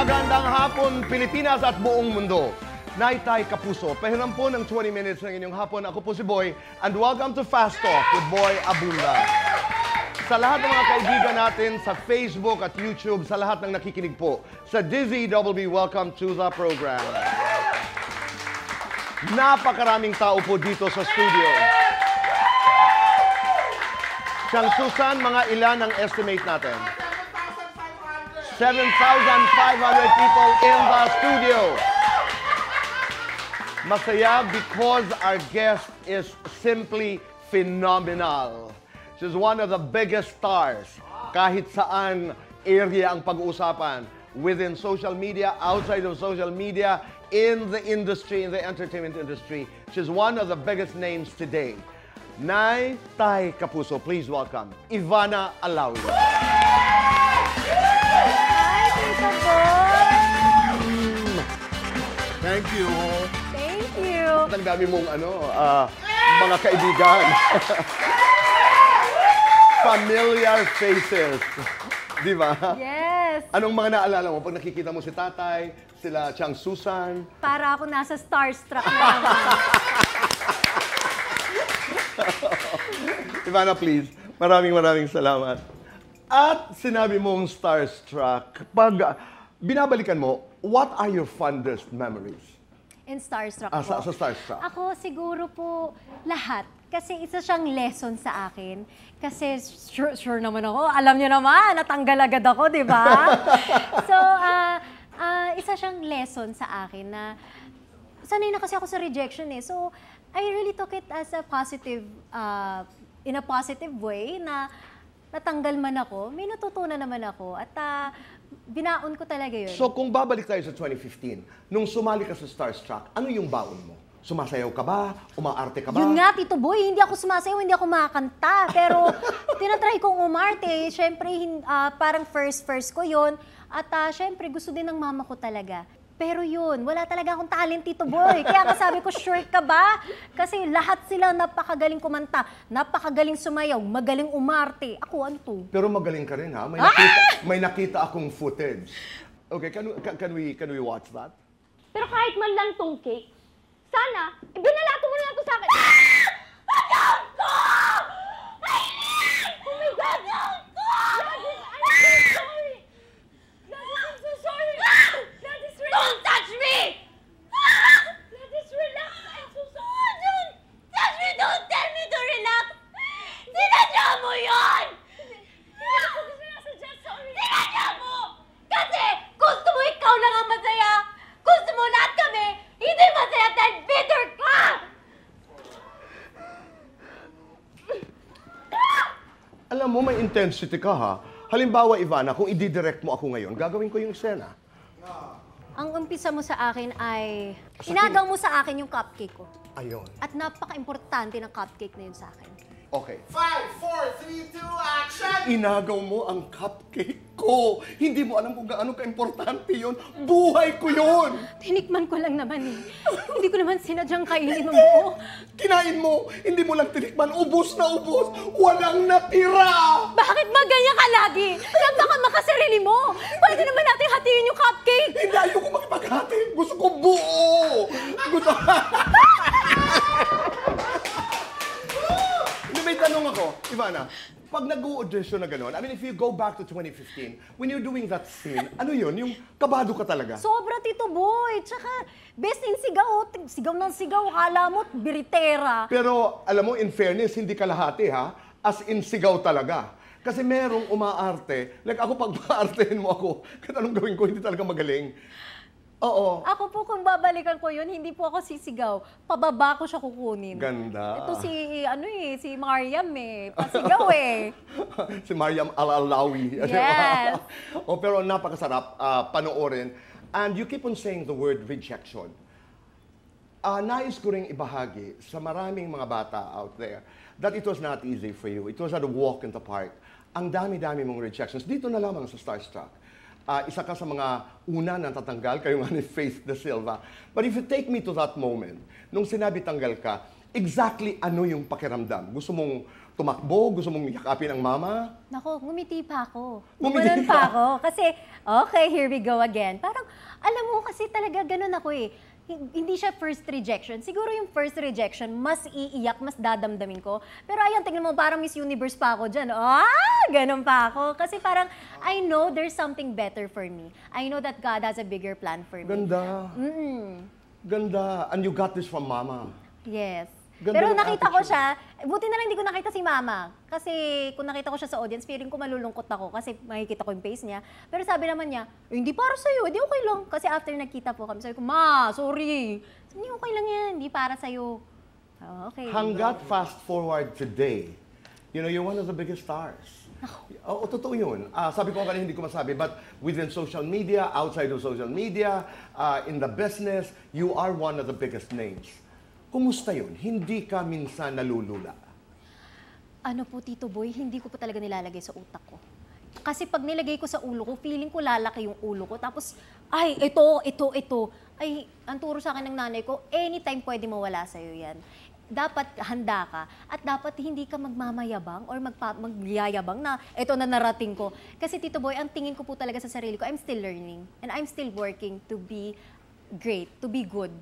Magandang hapon, Pilipinas at buong mundo. Naitay Kapuso, pahiram po ng 20 minutes ng inyong hapon. Ako po si Boy, and welcome to Fast Talk with Boy Abunda. Sa lahat ng mga kaibigan natin sa Facebook at YouTube, sa lahat ng nakikinig po, sa Dizzy WB, welcome to the program. Napakaraming tao po dito sa studio. Siyang Susan, mga ilan ang estimate natin? 7,500 people in the studio. Masaya because our guest is simply phenomenal. She's one of the biggest stars. Kahit saan area ang pag-uusapan. Within social media, outside of social media, in the industry, in the entertainment industry. She's one of the biggest names today. Nay Tay Kapuso, please welcome Ivana Alawi. Hi, Tito Boy! Thank you. Thank you. Ang dami mong mga kaibigan. Familiar faces. Di ba? Yes. Anong mga naalala mo pag nakikita mo si Tatay, sila Chang Susan? Para ako nasa starstruck na. Ivana, please. Maraming salamat. At sinabi mong starstruck, pag binabalikan mo, what are your fondest memories? In starstruck po? Sa starstruck. Ako siguro po lahat. Kasi isa siyang lesson sa akin. Kasi sure naman ako, alam niyo naman, natanggal agad ako, di ba? So, isa siyang lesson sa akin na sanay na kasi ako sa rejection eh. So, I really took it as a positive, in a positive way na natanggal man ako, may natutunan naman ako at binaon ko talaga yun. So kung babalik tayo sa 2015, nung sumali ka sa Starstruck, ano yung baon mo? Sumasayaw ka ba? Umaarte ka ba? Yun nga, Tito Boy, hindi ako sumasayaw, hindi ako makakanta. Pero tinatry kong umarte. Siyempre, parang first ko yun. At siyempre, gusto din ng mama ko talaga. Pero yun, wala talaga akong talent, Tito Boy. Kaya sabi ko, sure ka ba? Kasi lahat sila napakagaling kumanta, napakagaling sumayaw, magaling umarte. Ako, ano to? Pero magaling ka rin ha? May nakita akong footage. Okay, can we watch that? Pero kahit man lang tong cake, sana, binalato mo na lang to sa akin. Alam ko! Oh my God! Gladys, I'm so sorry! Gladys, I'm so sorry! Gladys, relax! Don't touch me! Gladys, relax! I'm so sorry! Don't touch me! Don't tell me to relax! Sinadya mo yun! Hindi ko sinasadya, sorry! Sinadya mo! Kasi gusto mo ikaw lang ang masaya! Gusto mo lahat kami! Hindi masaya dahil bitter ka! Alam mo, may intensity ka ha. Halimbawa, Ivana, kung i-direct mo ako ngayon, gagawin ko yung eksena. Ang umpisa mo sa akin ay, inagaw mo sa akin yung cupcake ko. Ayun. At napaka-importante ng cupcake na yun sa akin. Okay. 5, 4, 3, 2, action! Inagaw mo ang cupcake ko. Hindi mo alam kung gaano ka-importante yun. Buhay ko yun! Tinikman ko lang naman eh. Hindi ko naman sinadyang kainin mo buo. Kinain mo, hindi mo lang tinikman. Ubus na ubus. Walang natira! Bakit ba ganyan ka lagi? Baka makasarili mo. Pwede naman natin hatiin yung cupcake. Hindi, ayoko makipaghati. Gusto ko buo. Gusto... May tanong ako, Ivana, pag nag-audition na gano'n, I mean, if you go back to 2015, when you're doing that scene, ano yun? Yung kabado ka talaga? Sobra, Tito Boy. Tsaka, best in sigaw. Sigaw ng sigaw. Akala mo, biritera. Pero, alam mo, in fairness, hindi kalahati ha. As in sigaw talaga. Kasi merong umaarte. Like ako, pag maartehin mo ako, kahit anong gawin ko, hindi talaga magaling. Oo. Ako po, kung babalikan ko yun, hindi po ako sisigaw. Pababa ko siya kukunin. Ganda. Ito si Mariam eh. Pasigaw eh. Si Mariam Alalawi. Yes. Pero napakasarap panoorin. And you keep on saying the word rejection. Nais ko ring ibahagi sa maraming mga bata out there that it was not easy for you. It was a walk in the park. Ang dami-dami mong rejections. Dito na lamang sa Starstruck. Isa ka sa mga una na tatanggal, kayo nga ni Faith De Silva. But if you take me to that moment, nung sinabi tanggal ka, exactly ano yung pakiramdam? Gusto mong tumakbo? Gusto mong yakapin ang mama? Nako, ngumiti pa ako. Ngumiti Gumanon ka? pa ako. Kasi, okay, here we go again. Parang, alam mo, kasi talaga ganun ako eh. Hindi siya first rejection. Siguro yung first rejection, mas iiyak, mas dadamdamin ko. Pero ayan, tingnan mo, parang Miss Universe pa ako dyan. Ganun pa ako. Kasi parang, I know there's something better for me. I know that God has a bigger plan for me. Ganda. Ganda. And you got this from mama. Yes. Ganda Pero ng nakita ko attitude. siya, buti na lang hindi ko nakita si mama. Kasi kung nakita ko siya sa audience, feeling ko malulungkot ako kasi makikita ko yung face niya. Pero sabi naman niya, hindi para sa'yo, hindi okay lang. Kasi after nagkita po kami, sabi ko, Ma, sorry. Sabi niya, okay lang yan, hindi para sa'yo. Okay. Hanggat fast forward today, you know, you're one of the biggest stars. Oo, totoo yun. Sabi ko kanina, hindi ko masabi, but within social media, outside of social media, in the business, you are one of the biggest names. Kumusta yun? Hindi ka minsan nalulula? Ano po, Tito Boy, hindi ko po talaga nilalagay sa utak ko. Kasi pag nilagay ko sa ulo ko, feeling ko lalaki yung ulo ko. Tapos, ay, ito. Ay, ang turo sa akin ng nanay ko, anytime pwede mawala sa'yo yan. Dapat handa ka at dapat hindi ka magmamayabang or magyayabang na ito na narating ko. Kasi Tito Boy, ang tingin ko po talaga sa sarili ko, I'm still learning and I'm still working to be great, to be good,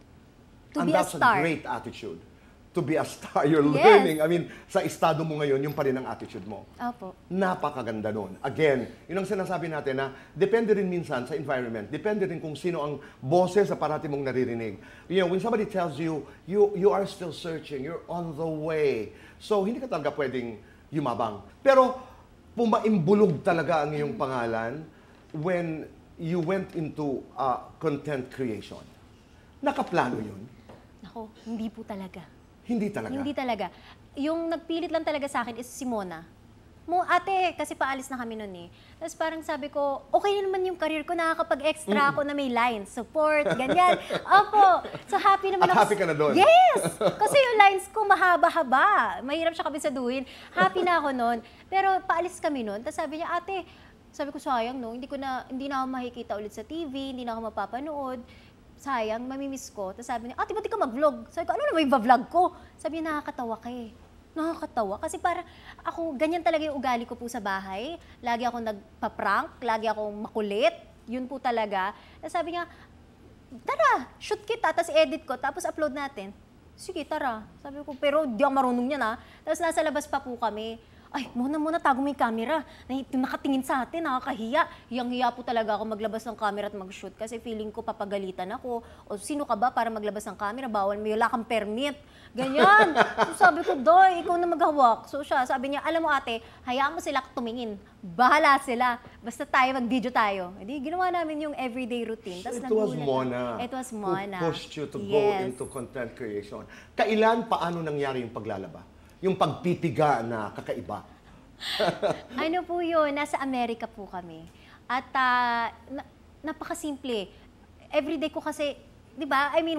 to be a that's star. a great attitude. To be a star, you're Yes. learning. I mean, sa estado mo ngayon, yung pa rin ang attitude mo. Opo. Napakaganda nun. Again, yun ang sinasabi natin na depende rin minsan sa environment. Depende rin kung sino ang boses sa parati mong naririnig. You know, when somebody tells you, you are still searching, you're on the way. So, hindi ka talaga pwedeng yumabang. Pero, pumaimbulog talaga ang iyong pangalan when you went into content creation. Nakaplano yun? Nako, hindi po talaga. Hindi talaga. Hindi talaga. Yung nagpilit lang talaga sa akin is si Mona. Ate, kasi paalis na kami nun eh. Tapos parang sabi ko, okay naman yung career ko, nakakapag-extra ako na may lines, support, ganyan. Opo. So happy naman At ako. happy ka na doon? Yes! Kasi yung lines ko mahaba-haba. Mahirap siya kabisaduhin. Happy na ako nun. Pero paalis kami nun. Tapos sabi niya, ate, sabi ko sayang no, hindi na ako makikita ulit sa TV, hindi na ako mapapanood. Sayang, mamimiss ko. Tapos sabi niya, ate, ba't di ka mag-vlog? Sabi ko, ano na may vlog ko? Sabi niya, nakakatawa ka eh. Nakakatawa. Kasi parang ako, ganyan talaga yung ugali ko po sa bahay. Lagi ako nagpa-prank, lagi akong makulit. Yun po talaga. Tapos sabi niya, tara, shoot kita, tapos edit ko, tapos upload natin. Sige, tara. Sabi ko, pero di ako marunong yan ha. Tapos nasa labas pa po kami. Ay, muna, tago mo yung camera. Nakatingin sa atin, nakakahiya. Hiyang-hiya po talaga ako maglabas ng camera at mag-shoot kasi feeling ko papagalitan ako. O sino ka ba para maglabas ng camera? Bawal, may wala kang permit. Ganyan. So sabi ko, Doy, ikaw na maghawak. So siya, sabi niya, alam mo ate, hayaan mo sila tumingin. Bahala sila. Basta tayo, mag-video tayo. Hindi, ginawa namin yung everyday routine. Tas It was nagulat Mona. ako. It was Mona. Who pushed you to go Yes. into content creation. Kailan, paano nangyari yung paglalaba? Yung pagpipiga na kakaiba? Ano po yun? Nasa Amerika po kami. At napakasimple. Everyday ko kasi, di ba? I mean,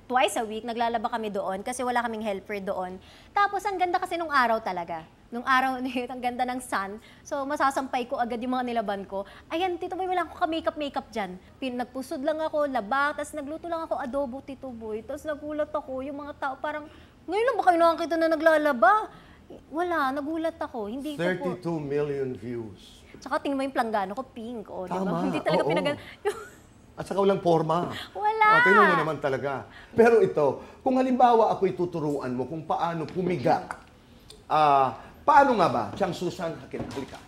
twice a week, naglalaba kami doon kasi wala kaming helper doon. Tapos, ang ganda kasi nung araw talaga. Nung araw na yun, ang ganda ng sun. So, masasampay ko agad yung mga nilaban ko. Ayan, Tito Boy, wala akong ka-makeup dyan. Nagpusod lang ako, labak, tapos nagluto lang ako adobo, Tito Boy. Tapos nagulat ako, yung mga tao parang, ngayon lang ba kayo nakakita na naglalaba? Wala, nagulat ako. Hindi ko po. 32 million views. Tsaka tingnan mo yung planggano ko, pink. O, diba? Tama, Hindi talaga oo. At saka walang forma. Wala. Tingnan mo naman talaga. Pero ito, kung halimbawa ako'y tuturuan mo kung paano pumiga, paano nga ba? Tiyang Susan, halika.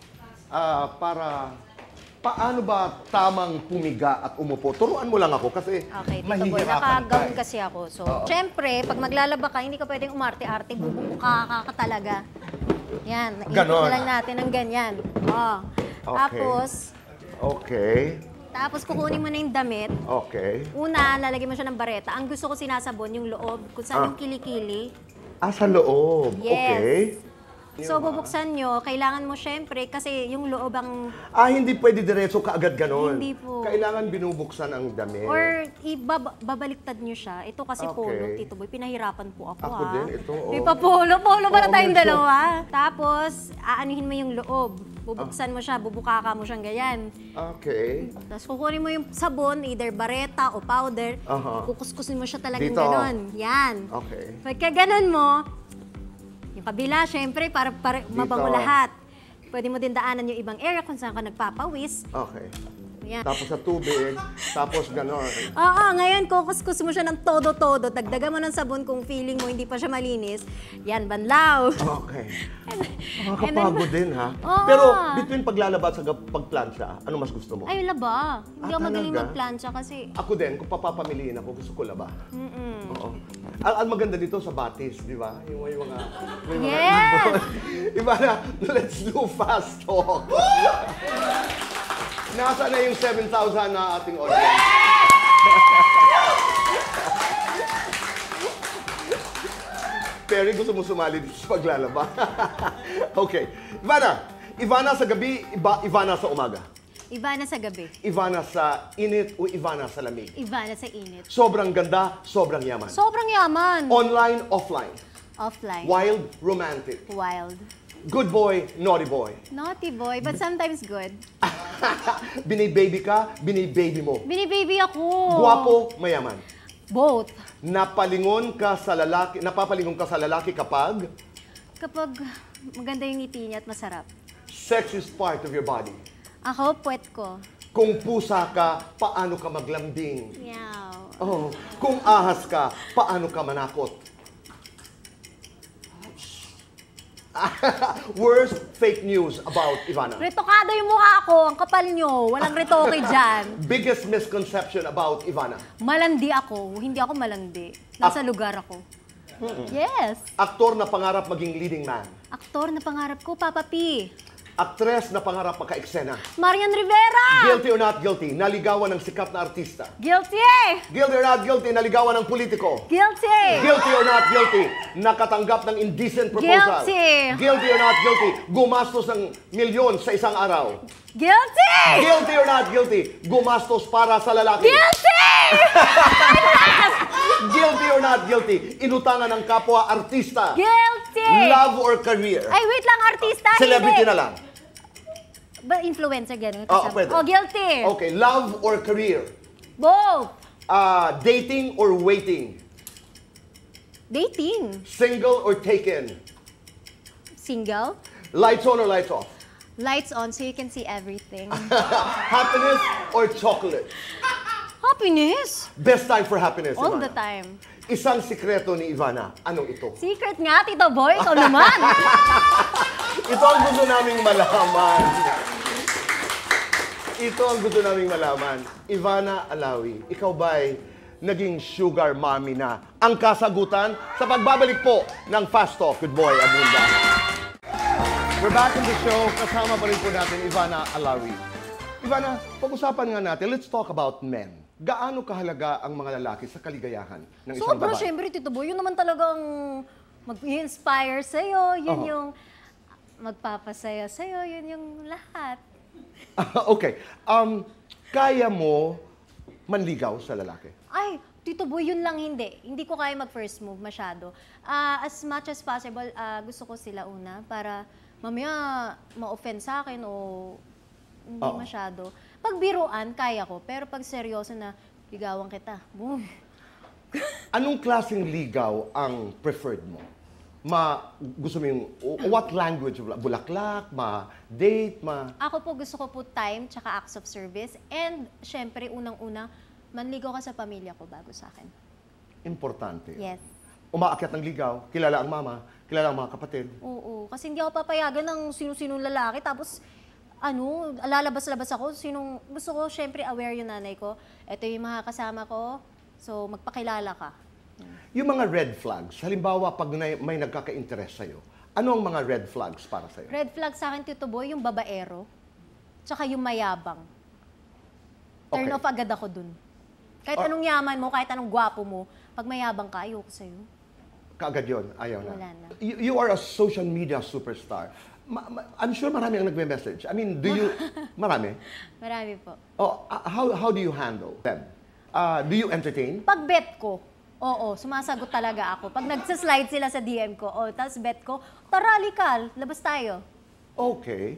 Paano ba tamang pumiga at umupo? Turuan mo lang ako kasi Okay, Tito Boy, mahihirapan nakagawin ka. kasi ako. So, syempre, pag maglalaba ka, hindi ka pwedeng umarte-arte, bubuka ka talaga. Yan, Ganon. na lang natin ng ganyan. Oh. Okay. Tapos kukunin mo na yung damit. Okay. Una, lalagyan mo siya ng bareta. Ang gusto ko sinasabon, yung loob, kung saan yung kilikili. Sa loob. Yes. Okay. So, bubuksan nyo, kailangan mo syempre, kasi yung loob ang, Hindi pwede diretso kaagad ganon. Hindi po. Kailangan binubuksan ang damit. or babaliktad nyo siya. Ito kasi Okay. polo, Tito Boy, pinahirapan po ako. Ako din, ito, oh. May polo para Oo, tayong medyo. dalawa. Tapos, aanuhin mo yung loob. Bubuksan mo siya, bubukaka mo siyang ganyan. Okay. Tapos kukunin mo yung sabon, either bareta o powder. Aha. Kukuskusin mo siya talagang Dito. ganon. Yan. Okay. Pagka ganon mo, Yung kabila, syempre, para mabango lahat. Pwede mo din daanan yung ibang area kung saan ka nagpapawis. Okay. Yan. Tapos sa tubig, tapos gano'n. Oo, ngayon, kukuskus mo siya ng todo-todo. Dagdagan mo ng sabon kung feeling mo hindi pa siya malinis. Yan, banlaw. Okay. Nakakapagod din, ha? Oo. Pero between paglalaba at pagplansya, ano mas gusto mo? Ay, laba. Hindi ako magaling talaga? magplansya kasi... Ako din, kung papapamiliin ako, gusto ko laba. Oo. Ang maganda dito sa batis, di ba? Yung may mga... Yes! Iba na, let's do fast talk. Nasaan na yung 7,000 na ating audience? Perry, gusto mo sumali dito sa paglalaba? Okay. Ivana sa gabi, Ivana sa umaga. Ivana sa gabi. Ivana sa init o Ivana sa lamig. Ivana sa init. Sobrang ganda, sobrang yaman. Sobrang yaman. Online, offline. Offline. Wild, romantic. Wild. Good boy, naughty boy. Naughty boy, but sometimes good. Binibaby ka, binibaby mo. Binibaby ako. Guwapo, mayaman. Both. Napapalingon ka sa lalaki kapag Kapag maganda yung ngiti niya at masarap. sex is part of your body. Ako, puwet ko. Kung pusa ka, paano ka maglambing? Meow. Oh, kung ahas ka, paano ka manakot? Worst fake news about Ivana. Retokado yung mukha ko, ang kapal nyo. Walang retoke dyan. Biggest misconception about Ivana. Malandi ako. Hindi ako malandi. Nasa lugar ako. Yes. Aktor na pangarap maging leading man. Aktor na pangarap ko, Papa P. Aktres na pangarap maka-eksena. Marian Rivera! Guilty or not guilty, naligawan ng sikat na artista. Guilty! Guilty or not guilty, naligawan ng politiko. Guilty! Guilty or not guilty, nakatanggap ng indecent proposal. Guilty! Guilty or not guilty, gumastos ng milyon sa isang araw. Guilty! Guilty or not guilty, gumastos para sa lalaki. Guilty! Guilty or not guilty, inutangan ng kapwa artista. Guilty! Love or career. Ay, wait lang, artista. Celebrity hindi. na lang. Ba, influencer, gano'n. Oh, pwede. Oh, guilty. Okay, love or career. Both. Dating or waiting. Dating. Single or taken. Single. Lights on or lights off. Lights on so you can see everything. Happiness or chocolate. Happiness. Best time for happiness, All Ivana. the time. Isang sikreto ni Ivana. Anong ito? Secret nga, Tito Boy. Ikaw naman. Ito ang gusto naming malaman. Ito ang gusto naming malaman. Ivana Alawi, ikaw ba'y naging sugar mommy na? Ang kasagutan sa pagbabalik po ng Fast Talk with Boy Abunda. We're back in the show. Kasama pa rin po natin Ivana Alawi. Ivana, pag-usapan nga natin, let's talk about men. Gaano kahalaga ang mga lalaki sa kaligayahan ng isang Sobra, babae? syempre, Tito Boy. Yun naman talagang mag-inspire sa'yo. Yun yung magpapasaya sa'yo. Yun yung lahat. Okay. Kaya mo manligaw sa lalaki? Ay, Tito Boy, yun lang hindi. Hindi ko kaya mag-first move masyado. As much as possible, gusto ko sila una para mamaya ma-offend sa akin o hindi masyado. Pag biruan, kaya ko. Pero pag seryoso na, ligawan kita. Boom. Anong klaseng ligaw ang preferred mo? Gusto mo yung, what language? Bulaklak, date, Ako po, gusto ko po time, tsaka acts of service. And, syempre, unang-una, manligaw ka sa pamilya ko bago sa akin. Importante. Yes. Umaakyat ng ligaw, kilala ang mama, kilala ang mga kapatid. Oo. Kasi hindi ako papayagan ng sino-sinong lalaki. Tapos, lalabas-labas ako. Gusto ko, syempre, aware yung nanay ko. Ito yung mga kasama ko. So, magpakilala ka. Yung mga red flags, halimbawa pag may nagkaka-interest sa'yo, ano ang mga red flags para sa'yo? Red flag sa akin, Tito Boy, yung babaero. Tsaka yung mayabang. Turn Okay. off agad ako dun. Kahit anong yaman mo, kahit anong gwapo mo, pag mayabang ka, ayoko sa'yo. Kaagad yun, ayaw na. Wala na. You are a social media superstar. I'm sure marami ang nagme-message. I mean, do you... Marami? Marami po. How do you handle them? Do you entertain? Pag bet ko, oo, sumasagot talaga ako. Pag nagsaslide sila sa DM ko, tapos bet ko, tara, likal, labas tayo. Okay.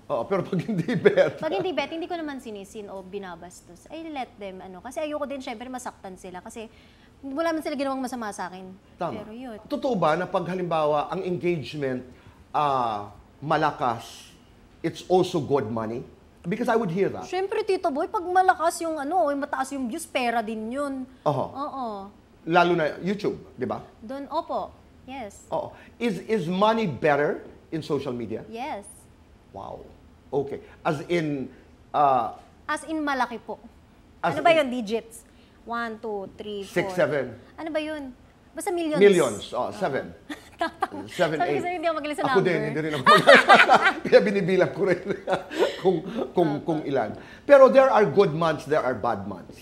Oo. Pero pag hindi bet. Pag hindi bet, hindi ko naman sinisin o binabastos. I let them, kasi ayoko din, syempre, masaktan sila. Kasi Wala man sila ginawang masama sa akin. Tama. Pero yun. Totoo ba na pag halimbawa ang engagement malakas, it's also good money? Because I would hear that. Siyempre, Tito Boy, pag malakas yung yung mataas yung views, pera din yun. Oho. Oo. Lalo na YouTube, di ba? Doon, opo. Yes. Oo. Is money better in social media? Yes. Wow. Okay. As in, As in malaki po. As Ano ba in- yun? Digits? 1, 2, 3, 4. 6, 7. Ano ba yun? Basta millions. Millions. 7. 7, Sabi ko 8. sa'yo, hindi ako magaling sa Ako number. din, hindi rin ako. Kaya binibilang ko rin kung ilan. Pero there are good months, there are bad months.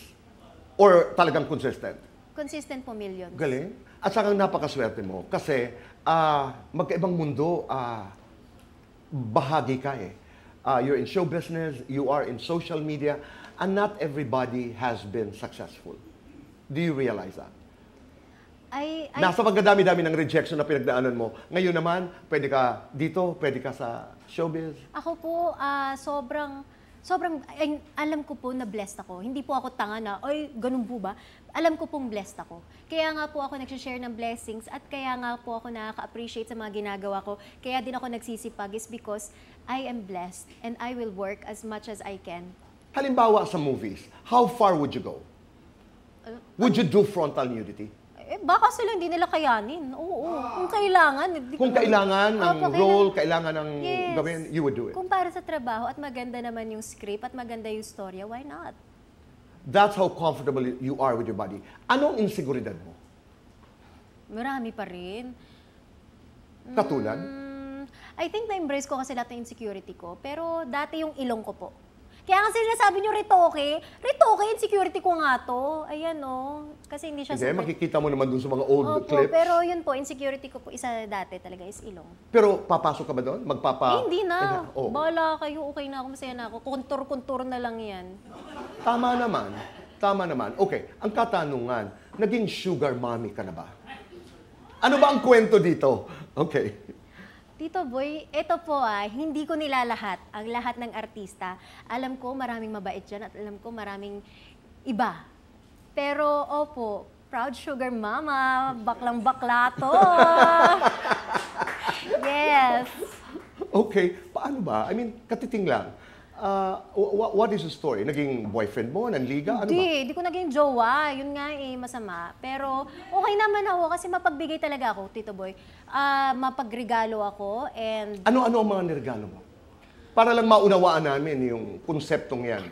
Or talagang consistent. Consistent po millions. Galing. At saka napakaswerte mo. Kasi magkaibang mundo, bahagi ka eh. You're in show business, you are in social media, and not everybody has been successful. Do you realize that? Nasa pagkadami-dami ng rejection na pinagdaanan mo. Ngayon naman, pwede ka dito, pwede ka sa showbiz. Ako po, sobrang, alam ko po na blessed ako. Hindi po ako tanga na, ay, ganun po ba? Alam ko pong blessed ako. Kaya nga po ako nag-share ng blessings at kaya nga po ako nakaka-appreciate sa mga ginagawa ko. Kaya din ako nagsisipag is because I am blessed and I will work as much as I can. Halimbawa sa movies, how far would you go? Would you do frontal nudity? Baka sila hindi nila kayanin. Oo. Kung kailangan. Kung kailangan ng Opo, role, kailangan ng Yes. gawin, you would do it. Kung para sa trabaho at maganda naman yung script at maganda yung storya, why not? That's how comfortable you are with your body. Anong inseguridad mo? Marami pa rin. Katulad? I think na-embrace ko kasi lahat ng insecurity ko. Pero dati yung ilong ko po. Kaya nga sinasabi nyo retoke, insecurity ko nga to. Ayan kasi hindi siya Hindi, super- makikita mo naman dun sa mga old Opo, clips. pero yun po, insecurity ko po, isa dati talaga is ilong. Pero papasok ka ba doon? Hindi na. Oh. Bahala kayo, okay na ako, masaya na ako. Kontur-kontur na lang yan. Tama naman. Tama naman. Okay, ang katanungan, naging sugar mommy ka na ba? Ano ba ang kwento dito? Okay. Tito Boy, ito po hindi ko nilalahat ang lahat ng artista. Alam ko maraming mabait dyan at alam ko maraming iba. Pero opo, proud sugar mama, baklang-bakla to. Yes. Okay, paano ba? I mean, katiting lang. What is the story? Naging boyfriend mo? Nanliga? Ano ba? Hindi ko naging jowa. Yun nga masama. Pero okay naman ako kasi mapagbigay talaga ako, Tito Boy. Mapagregalo ako and Ano-ano ang mga niregalo mo? Para lang maunawaan namin yung konseptong yan.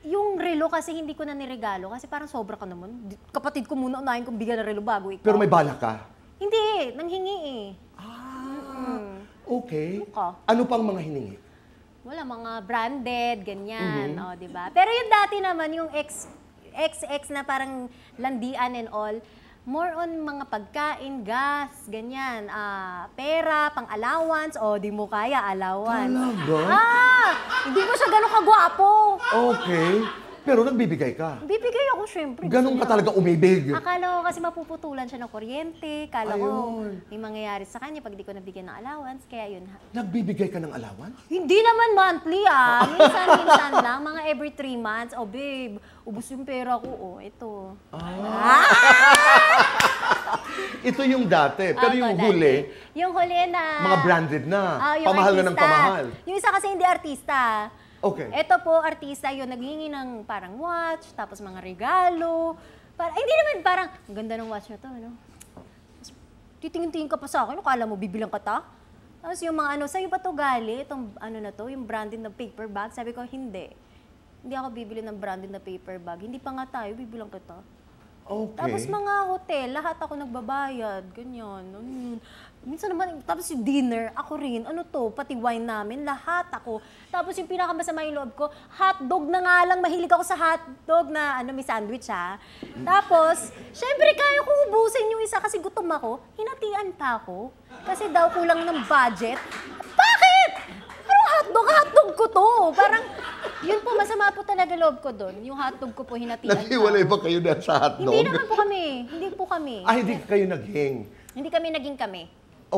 yung relo kasi hindi ko na niregalo kasi parang sobra ka naman. Kapatid ko muna unahin kong bigyan ng relo bago ikaw. Pero may balak ka? Hindi, nanghingi Okay. Ano ka? Ano pang mga hiningi? Wala, mga branded, ganyan, di ba? Pero yung dati naman, yung XX na parang landian and all, more on mga pagkain, gas, ganyan, pera, pang-allowance, di mo kaya allowance. Talaga? Hindi mo siya ganun kagwapo. Okay. Pero nagbibigay ka. Bibigay ako, syempre. Ganun ka talaga umibig. Akala ko kasi mapuputulan siya ng kuryente. Akala ko Ayun. may mangyayari sa kanya pag di ko nabigyan ng allowance. Kaya yun. Nagbibigay ka ng allowance? Hindi naman monthly Minsan lang. Mga every 3 months. Babe, ubus yung pera ko. Ito. Ito yung dati. Pero Opo, yung dati. huli, Yung huli na... mga branded na. yung Pamahal na ng artista. pamahal. Yung isa kasi hindi artista. Okay. Ito po, artista yun, naghingi ng parang watch, tapos mga regalo. Hindi naman parang, ang ganda ng watch na to, ano? Tapos, titingin-tingin ka pa sa akin, akala mo bibilang ka ta? Tapos yung mga sa'yo ba to gali? Itong na to, yung branded na paper bag? Sabi ko, hindi. Hindi ako bibili ng branded na paper bag. Hindi pa nga tayo, bibilang kita. Okay. Tapos mga hotel, lahat ako nagbabayad, ganyan. Minsan naman, tapos yung dinner, ako rin, pati wine namin, lahat ako. Tapos yung pinakamasama yung loob ko, hotdog na nga lang, mahilig ako sa hotdog na, may sandwich Tapos, syempre kaya ko ubusin yung isa kasi gutom ako, hinatian pa ako. Kasi daw kulang ng budget. Bakit? Parang hotdog ko to. Parang, yun po, masama po talaga loob ko doon. Yung hotdog ko po, hinatian pa. Naghiwalay ba kayo dahil sa hotdog? Hindi naman po kami. Hindi po kami. Hindi kayo naghing. Hindi kami naging kami.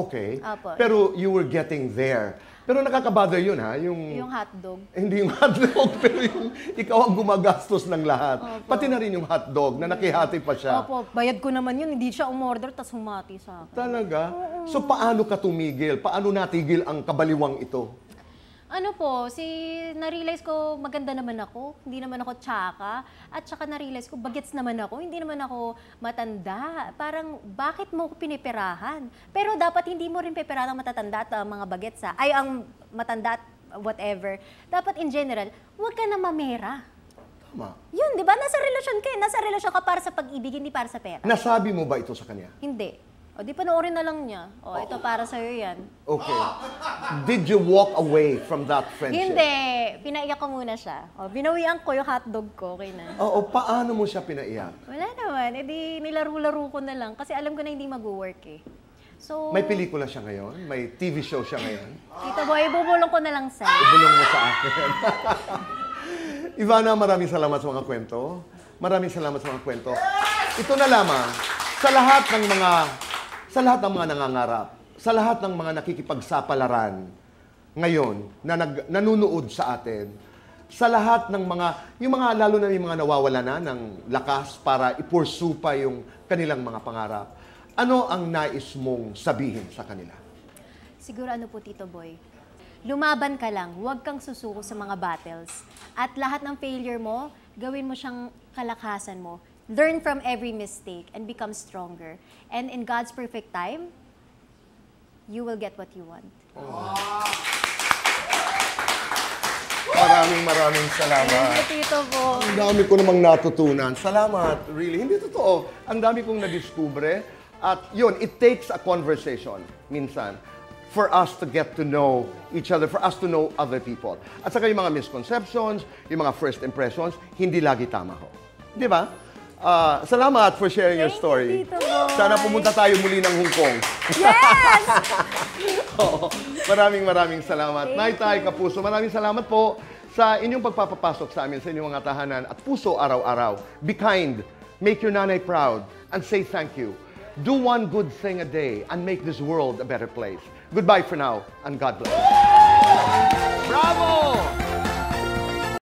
Okay. Apo. Pero you were getting there. Pero nakakabother yun, ha? Yung hotdog. Hindi yung hotdog, pero yung ikaw ang gumagastos ng lahat. Opo. Pati na rin yung hotdog na nakihati pa siya. Opo, bayad ko naman yun. Hindi siya umorder, tas humati sa akin. Talaga? So paano ka tumigil? Paano natigil ang kabaliwang ito? Ano po, na-realize ko maganda naman ako, hindi naman ako tsaka, at saka na-realize ko bagets naman ako, hindi naman ako matanda. Parang, bakit mo ko piniperahan? Pero dapat hindi mo rin peperahan ang matatanda at mga bagets, ay ang matanda at whatever. Dapat in general, huwag ka na mamera. Tama. Yun, di ba? Nasa relasyon ka, nasa relasyon ka para sa pag-ibig, hindi para sa pera. Nasabi mo ba ito sa kanya? Hindi. O, di panoorin na lang niya. O, ito para sa'yo yan. Okay. Did you walk away from that friendship? Hindi. Pinaiyak ko muna siya. O, binawian ko yung hotdog ko. Okay na. Oo, paano mo siya pinaiyak? Wala naman. E di nilaro-laro ko na lang. Kasi alam ko na hindi mag-work eh. So, May pelikula siya ngayon? May TV show siya ngayon? Tito Boy, ibubulong ko na lang sa. Ibulong mo sa akin. Ivana, maraming salamat sa mga kwento. Maraming salamat sa mga kwento. Ito na lamang, sa lahat ng mga nangangarap, sa lahat ng mga nakikipagsapalaran ngayon na nanunood sa atin, sa lahat ng lalo na yung mga nawawala na ng lakas para i-pursue pa yung kanilang mga pangarap, ano ang nais mong sabihin sa kanila? Siguro ano po, Tito Boy, lumaban ka lang, huwag kang susuko sa mga battles. At lahat ng failure mo, gawin mo siyang kalakasan mo. Learn from every mistake and become stronger. And in God's perfect time, you will get what you want. Maraming salamat. Thank you, Tito po. Ang dami ko namang natutunan. Salamat, really. Hindi totoo. Ang dami kong nadiskubre. At yun, it takes a conversation, minsan, for us to get to know each other, for us to know other people. At saka yung mga misconceptions, yung mga first impressions, hindi lagi tama ho. Di ba? Salamat for sharing your story. Tito Boy. Sana pumunta tayo muli ng Hong Kong. Yes! Oo. Maraming salamat. Naitay, Kapuso, maraming salamat po sa inyong pagpapapasok sa amin, sa inyong mga tahanan at puso araw-araw. Be kind, make your nanay proud, and say thank you. Do one good thing a day and make this world a better place. Goodbye for now, and God bless. Bravo!